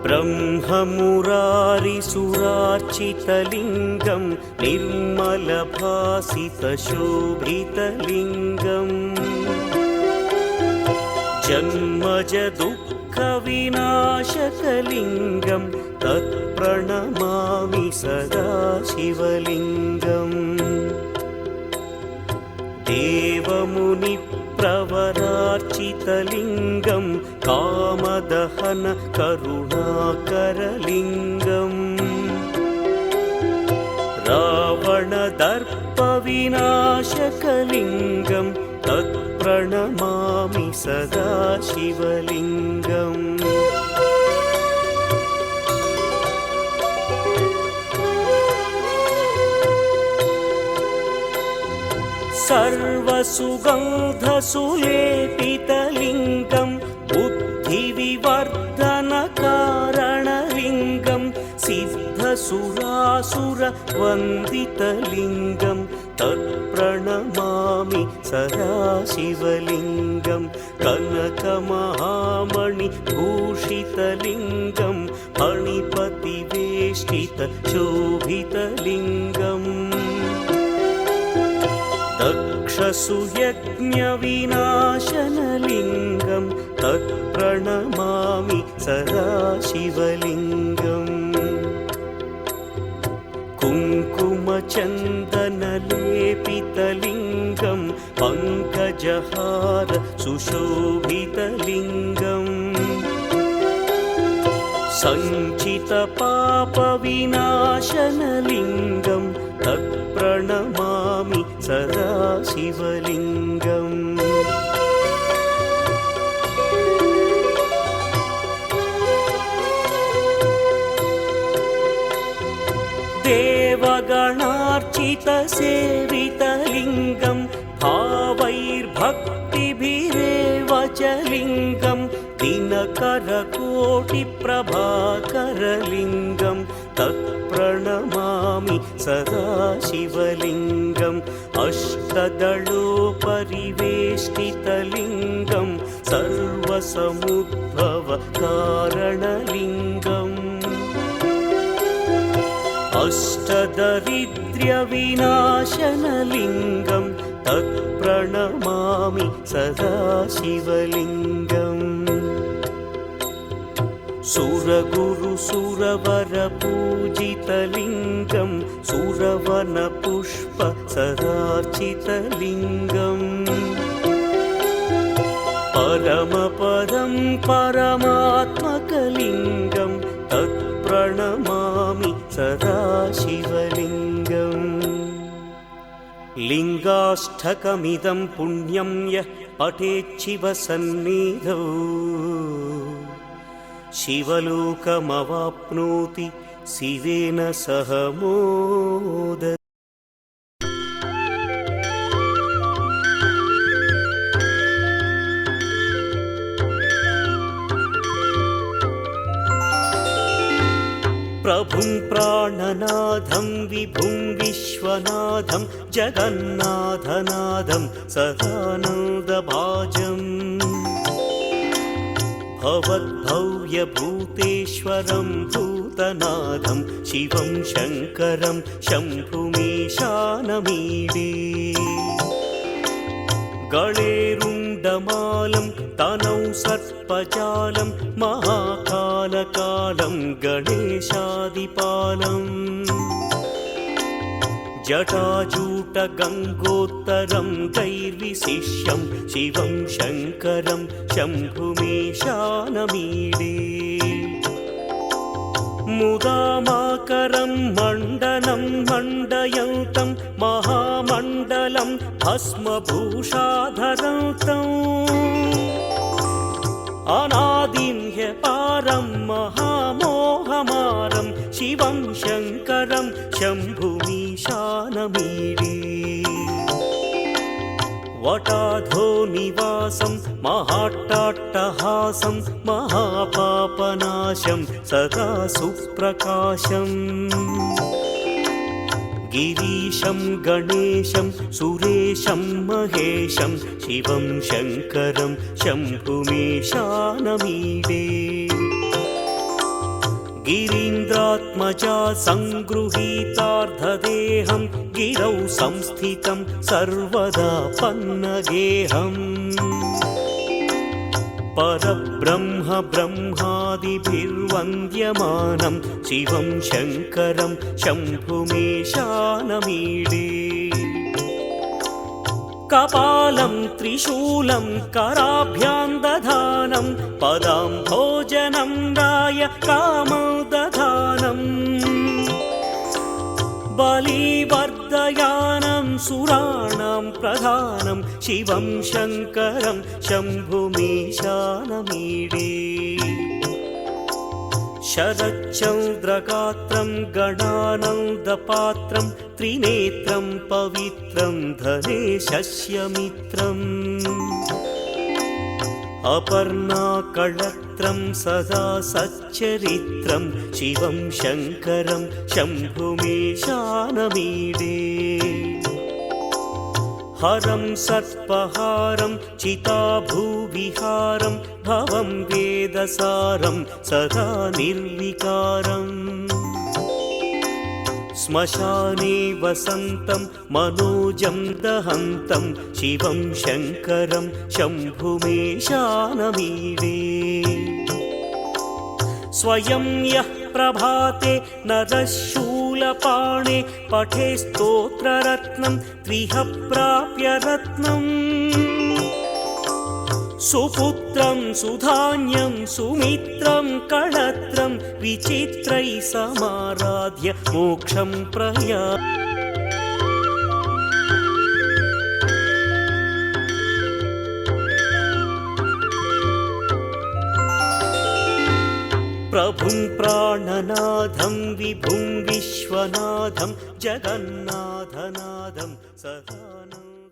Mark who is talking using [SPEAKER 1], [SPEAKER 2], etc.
[SPEAKER 1] ब्रह्ममुरारिसुरार्चितलिङ्गं निर्मलभासितशोभितलिङ्गम् जन्मजदुःखविनाशकलिङ्गं तत्प्रणमामि सदा शिवलिङ्गम् देवमुनिप्रवरार्चितलिङ्गं कामदहन करुणाकरलिङ्गम् रावणदर्पविनाशकलिङ्गं तत्प्रणमामि सदा शिवलिङ्गम् सर्वसुगन्धसुलेपितलिङ्गं बुद्धिविवर्धनकारणलिङ्गं सिद्धसुरासुरवन्दितलिङ्गं तत्प्रणमामि सदा शिवलिङ्गं कनकमहामणिभूषितलिङ्गं फणिपतिवेष्टितशोभितलिङ्गम् दक्षसुयज्ञविनाशनलिङ्गं तत्प्रणमामि सदा शिवलिङ्गम् कुङ्कुमचन्दनलेपितलिङ्गं पङ्कजहार सुशोभितलिङ्गम् सञ्चितपापविनाशनलिङ्गं तत्प्रणमामि सदा शिवलिङ्गम् देवगणार्चितसेवितलिङ्गं भावैर्भक्तिभिरेव च लिङ्गं दिनकरकोटिप्रभाकरलिङ्गं तत्प्रणमामि सदा शिवलिङ्गम् अष्टदलोपरिवेष्टितलिङ्गं सर्वसमुद्भवकारणलिङ्गम् अष्टदरिद्र्यविनाशनलिङ्गं तत्प्रणमामि सदा शिवलिङ्गम् सुरगुरुसुरवरपूजितलिङ्गं सुरवनपुष्पसदार्चितलिङ्गम् परमपदं परमात्मकलिङ्गं तत्प्रणमामि सदा शिवलिङ्गम् लिङ्गाष्टकमिदं पुण्यं यः पठेच्छिवसन्निधौ शिवलोकमवाप्नोति शिवेन सह मोदते। प्रभुं प्राणनाथं विभुं विश्वनाथं जगन्नाथनाथं सदानन्दभाजम् भवद्भव्यभूतेश्वरं भूतनाथं शिवं शङ्करं शम्भुमीशानमीडे गळेरुण्डमालं तनौ सर्पजालं महाकालकालं गणेशादिपालम् जटाजूटगङ्गोत्तरं दैर्विशिष्यं शिवं शङ्करं शम्भुमीशानमीडे मुदामाकरं मण्डनं मण्डयन्तं महामण्डलं भस्मभूषाधरन्तम् अनादिं ह्यपारं महामोहमारं शिवं शङ्करं शम्भुमीशानमीडे वटाधो निवासं महाट्टाट्टहासं महापापनाशं सदा सुप्रकाशम् गिरीशं गणेशं सुरेशं महेशं शिवं शङ्करं शम्भुमीशानमीडे गिरीन्द्रात्मजा सङ्गृहीतार्धदेहं गिरौ संस्थितं सर्वदा पन्नगेहम् परब्रह्म ब्रह्मादिभिर्वन्द्यमानं शिवं शङ्करं शम्भुमीशानमीडे कपालं त्रिशूलं कराभ्यां दधानं पदाम्भोजनं राय कामोदधानम् बलिवर्धयानं सुराणां प्रधानं शिवं शङ्करं शम्भुमीशानमीडे शरच्चन्द्रगात्रं गणानन्दपात्रं त्रिनेत्रं पवित्रं धनेशस्य मित्रम् अपर्णाकळत्रं सदा सच्चरित्रं शिवं शङ्करं शम्भुमीशानमीडे हरं सर्पहारं चिताभूविहारं भवं वेदसारं सदा निर्विकारम् श्मशाने वसन्तं मनोजं दहन्तं शिवं शङ्करं शम्भुमीशानमीडे स्वयं यः प्रभाते नरः शूलपाणे पठे स्तोत्ररत्नं त्रिह प्राप्य रत्नम् सुपुत्रं सुधान्यं सुमित्रं कळत्रं विचित्रैः समाराध्य मोक्षं प्रयाति प्रभुं प्राणनाथं विभुं विश्वनाथं जगन्नाथनाथं सदानम्